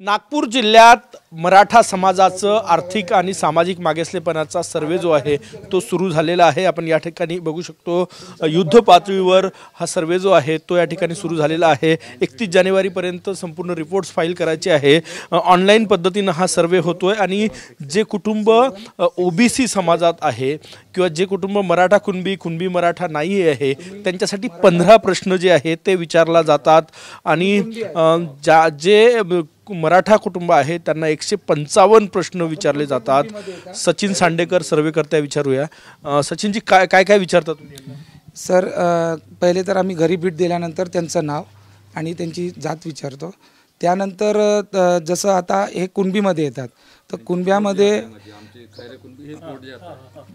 नागपूर जिल्ह्यात मराठा समाजाचं आर्थिक आणि सामाजिक मागासलेपणाचा सर्वे जो आहे तो सुरू झालेला आहे। आपण या ठिकाणी बघू शकतो युद्ध पातळीवर हा सर्वे जो आहे तो या ठिकाणी सुरू झालेला आहे। 31 जानेवारीपर्यंत संपूर्ण रिपोर्ट्स फाईल करायचे आहे। ऑनलाईन पद्धतीने हा सर्वे होतोय आणि जे कुटुंब ओबीसी समाजात आहे किंवा जे कुटुंब मराठा कुणबी मराठा नाही आहे त्यांच्यासाठी 15 प्रश्न जे आहेत ते विचारला जातात आणि जे मराठा कुटुंब आहे त्यांना 155 प्रश्न विचारले जातात। सचिन सांडेकर सर्वेकर्ता विचारूया। सचिनजी काय विचारता तुम्ही? सर पहिले तर आम्ही घरी भेट दिल्यानंतर त्यांचं नाव आणि त्यांची जात विचारतो। त्यानंतर जसं आता हे कुणबीमध्ये येतात तर कुणब्यामध्ये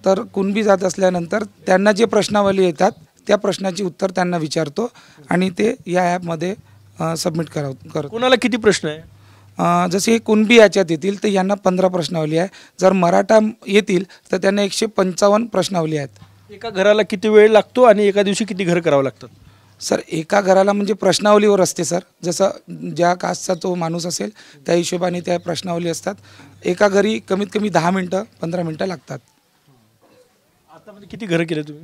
तर कुणबी जात असल्यानंतर त्यांना जे प्रश्नावली येतात त्या प्रश्नाची उत्तर त्यांना विचारतो आणि ते या ॲपमध्ये सबमिट करतो। कोणाला किती प्रश्न आहे? जसे कुणबी याच्यात येतील तर यांना 15 प्रश्नावली आहे। जर मराठा येतील तर त्यांना 155 प्रश्नावली आहेत। एका घराला किती वेळ लागतो आणि एका दिवशी किती घर करावं लागतं? सर एका घराला म्हणजे प्रश्नावलीवर असते सर, जसं ज्या कास्टचा तो माणूस असेल त्या हिशोबाने त्या प्रश्नावली असतात। एका घरी कमीत कमी 10 मिनटं 15 मिनटं लागतात। आतामध्ये किती घरं केले तुम्ही?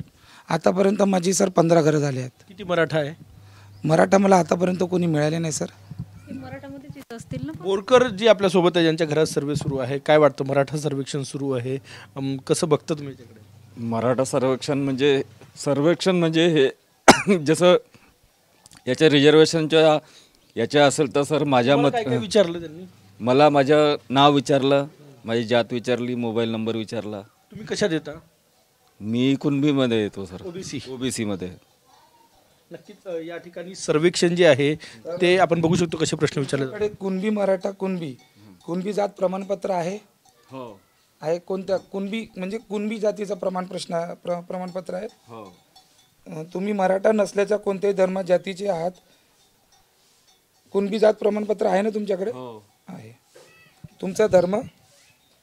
आतापर्यंत माझी सर 15 घरं झाली आहेत। किती मराठा आहे? मराठा मला आतापर्यंत कोणी मिळाले नाही सर। बोरकर जी आपल्या सोबत आहे ज्यांच्या घरात सर्वे सुरू आहे, काय वाटतं? मराठा सर्वेक्षण सुरू आहे, कसं बघता तुम्ही त्याच्याकडे? मराठा सर्वेक्षण म्हणजे हे जसं याच्या रिझर्वेशनच्या याच्या असेल तर सर माझ्या मत काय विचारलं त्यांनी? मला माझं नाव विचारलं, माझी जात विचारली, मोबाईल नंबर विचारला। तुम्ही कशात येता? मी कुणबीमध्ये येतो सर, ओबीसी ओबीसीमध्ये। नक्कीच या ठिकाणी सर्वेक्षण जे आहे ते आपण बघू शकतो कसे प्रश्न विचारले जातात। कुणबी मराठा कुणबी जात प्रमाणपत्र आहे? हो आहे। कोणत्या कुणबी म्हणजे कुणबी जातीचं प्रमाणपत्र आहे? हो। तुम्ही मराठा नसल्याच्या कोणत्याही धर्म जातीचे आहात? कुणबी जात प्रमाणपत्र आहे ना तुमच्याकडे? हो आहे। तुमचा धर्म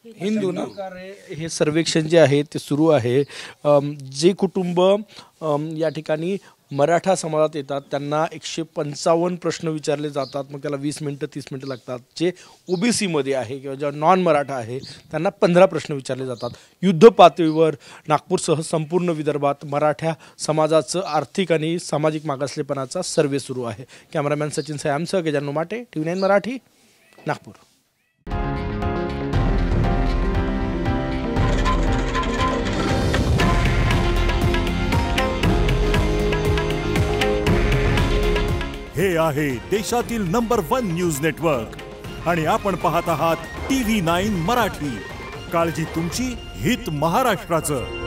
हिंदू ना? हे सर्वेक्षण जे आहे ते सुरू आहे। जे कुटुंब या ठिकाणी मराठा समाजात येतात त्यांना 155 प्रश्न विचारले जातात, मग त्याला 20 मिनटं 30 मिनटं लागतात। जे ओबीसीमध्ये आहे किंवा ज्या नॉन मराठा आहे त्यांना 15 प्रश्न विचारले जातात। युद्ध पातळीवर नागपूरसह संपूर्ण विदर्भात मराठा समाजाचं आर्थिक आणि सामाजिक मागासलेपणाचा सर्वे सुरू आहे। कॅमेरामॅन सचिन सयामसह गजानन माटे, TV9 मराठी, नागपूर। हे आहे देशातील नंबर 1 न्यूज नेटवर्क आणि आपण पाहत आहात TV9 मराठी। काळजी तुमची, हित महाराष्ट्राचं।